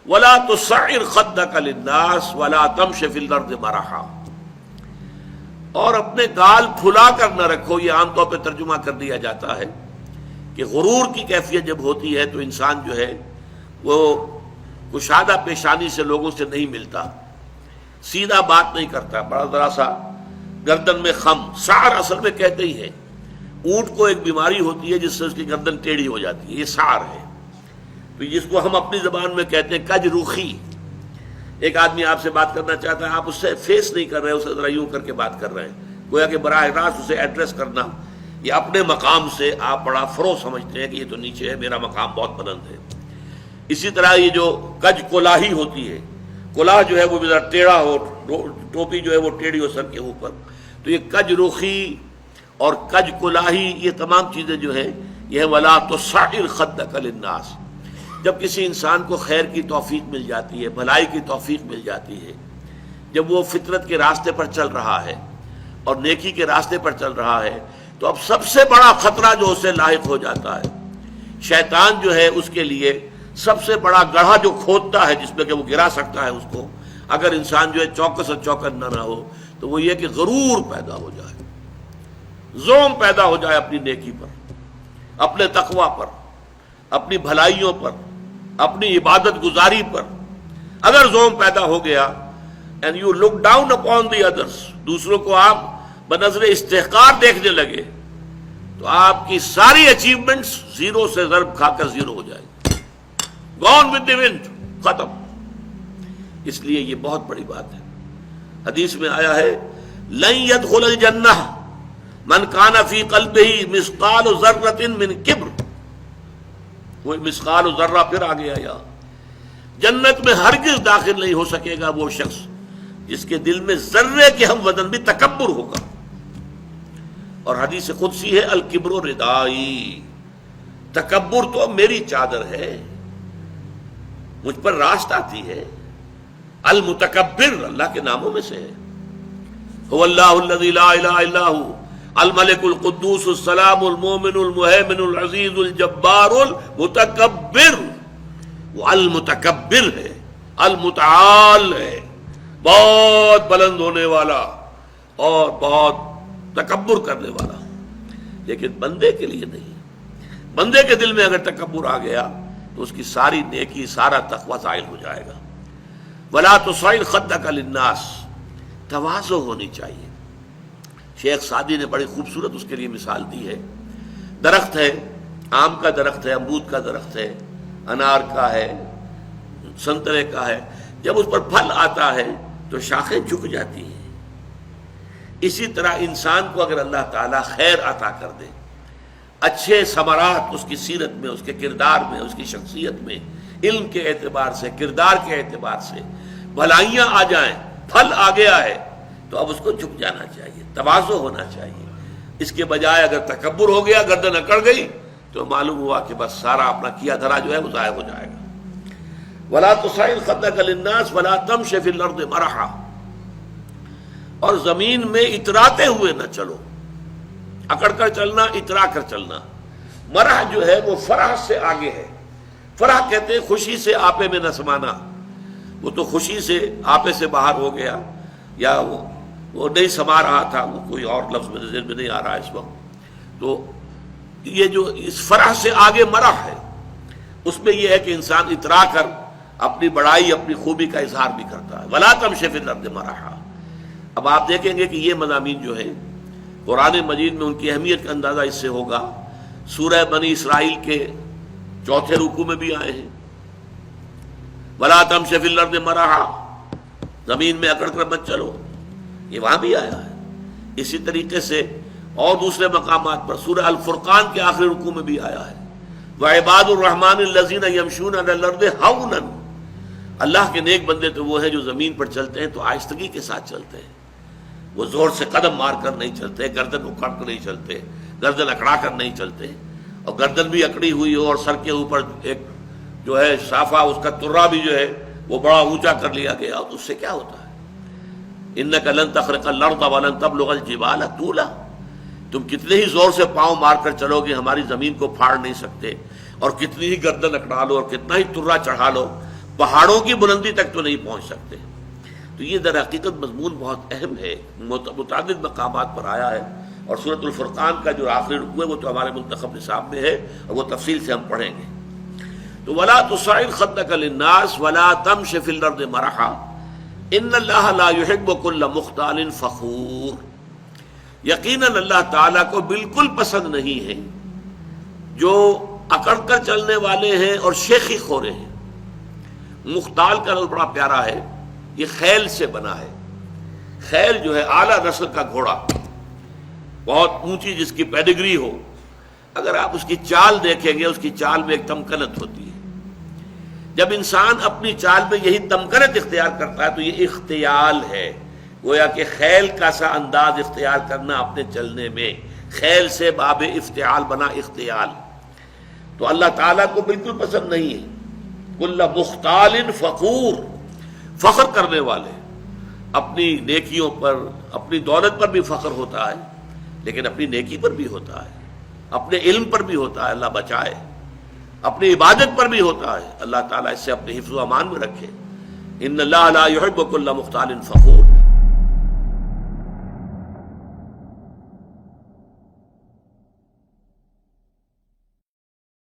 ولا تصعر خدك للناس ولا تمش في الارض مرحا، اور اپنے گال پھلا کر نہ رکھو. یہ عام طور پہ ترجمہ کر دیا جاتا ہے کہ غرور کی کیفیت جب ہوتی ہے تو انسان جو ہے وہ کشادہ پیشانی سے لوگوں سے نہیں ملتا، سیدھا بات نہیں کرتا، بڑا ذرا سا گردن میں خم. سعر اصل میں کہتے ہی ہے، اونٹ کو ایک بیماری ہوتی ہے جس سے اس کی گردن ٹیڑھی ہو جاتی ہے، یہ سعر ہے. تو جس کو ہم اپنی زبان میں کہتے ہیں کج روخی. ایک آدمی آپ سے بات کرنا چاہتا ہے، آپ اس سے فیس نہیں کر رہے، اسے ذرا یوں کر کے بات کر رہے ہیں، گویا کہ براہ راست اسے ایڈریس کرنا، یہ اپنے مقام سے آپ بڑا فروغ سمجھتے ہیں کہ یہ تو نیچے ہے، میرا مقام بہت بلند ہے. اسی طرح یہ جو کج کولاہی ہوتی ہے، کولاہ جو ہے وہ ذرا ٹیڑھا ہو، ٹوپی جو ہے وہ ٹیڑھی ہو سر کے اوپر، تو یہ کج روخی اور کج کولاہی یہ تمام چیزیں جو ہیں یہ ہے ولا تصعر خدک للناس. جب کسی انسان کو خیر کی توفیق مل جاتی ہے، بھلائی کی توفیق مل جاتی ہے، جب وہ فطرت کے راستے پر چل رہا ہے اور نیکی کے راستے پر چل رہا ہے، تو اب سب سے بڑا خطرہ جو اسے لاحق ہو جاتا ہے، شیطان جو ہے اس کے لیے سب سے بڑا گڑھا جو کھودتا ہے جس میں کہ وہ گرا سکتا ہے اس کو، اگر انسان جو ہے چوکس اور چوکن نہ ہو، تو وہ یہ کہ غرور پیدا ہو جائے، زوم پیدا ہو جائے اپنی نیکی پر، اپنے تقوی پر، اپنی بھلائیوں پر، اپنی عبادت گزاری پر. اگر زوم پیدا ہو گیا and you look down upon the others، دوسروں کو آپ بنظر استحقار دیکھنے لگے، تو آپ کی ساری اچیومنٹس زیرو سے ضرب کھا کر زیرو ہو جائے گی، gone with the wind، ختم. اس لیے یہ بہت بڑی بات ہے. حدیث میں آیا ہے لن يدخل الجنہ من کان فی قلبہ مثقال ذرۃ من کبر. وہ مثقال ذرہ پھر آ گیا، یا جنت میں ہرگز داخل نہیں ہو سکے گا وہ شخص جس کے دل میں ذرے کے ہم وزن بھی تکبر ہوگا. اور حدیث قدسی ہے الکبر ردائی، تکبر تو میری چادر ہے، مجھ پر راست آتی ہے. المتکبر اللہ کے ناموں میں سے ہے. هو اللہ الذی لا الہ الا هو الملک القدوس السلام المومن المہیمن العزیز الجبار المتکبر. وہ المتکبر ہے، المتعال ہے، بہت بلند ہونے والا اور بہت تکبر کرنے والا. لیکن بندے کے لیے نہیں. بندے کے دل میں اگر تکبر آ گیا تو اس کی ساری نیکی، سارا تقوی زائل ہو جائے گا. ولا تصعر خدک للناس، تواضع ہونی چاہیے. شیخ سعدی نے بڑی خوبصورت اس کے لیے مثال دی ہے. درخت ہے، آم کا درخت ہے، امرود کا درخت ہے، انار کا ہے، سنترے کا ہے. جب اس پر پھل آتا ہے تو شاخیں جھک جاتی ہیں. اسی طرح انسان کو اگر اللہ تعالیٰ خیر عطا کر دے، اچھے ثمرات اس کی سیرت میں، اس کے کردار میں، اس کی شخصیت میں، علم کے اعتبار سے، کردار کے اعتبار سے بھلائیاں آ جائیں، پھل آ گیا ہے، تو اب اس کو جھک جانا چاہیے، تواضع ہونا چاہیے. اس کے بجائے اگر تکبر ہو گیا، گردن اکڑ گئی، تو معلوم ہوا کہ بس سارا اپنا کیا دھرا جو ہے وہ ضائع ہو جائے گا. ولا تصعر خدک للناس ولا تمش فی الارض مرحا، اور زمین میں اتراتے ہوئے نہ چلو. اکڑ کر چلنا، اترا کر چلنا. مرح جو ہے وہ فرح سے آگے ہے. فرح کہتے ہیں خوشی سے آپے میں نہ سمانا. وہ تو خوشی سے آپے سے باہر ہو گیا، یا وہ نہیں سما رہا تھا، وہ کوئی اور لفظ میرے ذہن میں نہیں آ رہا اس وقت. تو یہ جو اس فرح سے آگے مرح ہے، اس میں یہ ہے کہ انسان اترا کر اپنی بڑائی، اپنی خوبی کا اظہار بھی کرتا ہے. ولا تمش فی الارض مرحا. اب آپ دیکھیں گے کہ یہ مضامین جو ہیں قرآن مجید میں ان کی اہمیت کا اندازہ اس سے ہوگا. سورہ بنی اسرائیل کے 4 رکوع میں بھی آئے ہیں ولا تمش فی الارض مرحا، زمین میں اکڑ کر مت چلو، یہ وہاں بھی آیا ہے. اسی طریقے سے اور دوسرے مقامات پر سورہ الفرقان کے آخری رکوع میں بھی آیا ہے وعباد الرحمن الذین یمشون علی الارض ہونا. اللہ کے نیک بندے تو وہ ہیں جو زمین پر چلتے ہیں تو آہستگی کے ساتھ چلتے ہیں. وہ زور سے قدم مار کر نہیں چلتے، گردن اکھاڑ کر نہیں چلتے، گردن اکڑا کر نہیں چلتے. اور گردن بھی اکڑی ہوئی ہو اور سر کے اوپر ایک جو ہے صافہ، اس کا ترا بھی جو ہے وہ بڑا اونچا کر لیا گیا، تو اس سے کیا ہوتا ہے؟ انک لن تخرق الارض ولن تبلغ الجبال طولا. تم کتنے ہی زور سے پاؤں مار کر چلو گے ہماری زمین کو پھاڑ نہیں سکتے، اور کتنی ہی گردن اکڑا لو اور کتنا ہی ترا چڑھا لو پہاڑوں کی بلندی تک تو نہیں پہنچ سکتے. تو یہ در حقیقت مضمون بہت اہم ہے، متعدد مقامات پر آیا ہے، اور سورۃ الفرقان کا جو آخری رکوع ہے وہ تو ہمارے منتخب نصاب میں ہے اور وہ تفصیل سے ہم پڑھیں گے. تو ولا تصعر خدك للناس ولا تمش في الارض مرحا ان اللہ لا يحب كل مختال فخور. یقیناً اللہ تعالیٰ کو بالکل پسند نہیں ہے جو اکڑ کر چلنے والے ہیں اور شیخی خورے ہیں. مختال کا لفظ بڑا پیارا ہے، یہ خیل سے بنا ہے. خیل جو ہے اعلیٰ نسل کا گھوڑا، بہت اونچی جس کی پیڈگری ہو، اگر آپ اس کی چال دیکھیں گے اس کی چال میں ایک تمکنت ہوتی ہے. جب انسان اپنی چال میں یہی تمکنت اختیار کرتا ہے تو یہ اختیال ہے، گویا کہ خیل کا سا انداز اختیار کرنا اپنے چلنے میں. خیل سے باب افتعال بنا اختیال. تو اللہ تعالیٰ کو بالکل پسند نہیں ہے. کل مختال فخور، فخر کرنے والے. اپنی نیکیوں پر، اپنی دولت پر بھی فخر ہوتا ہے، لیکن اپنی نیکی پر بھی ہوتا ہے، اپنے علم پر بھی ہوتا ہے، اللہ بچائے. اپنی عبادت پر بھی ہوتا ہے، اللہ تعالیٰ اس سے اپنے حفظ و امان میں رکھے. ان اللہ لا يحب كل مختال فخور.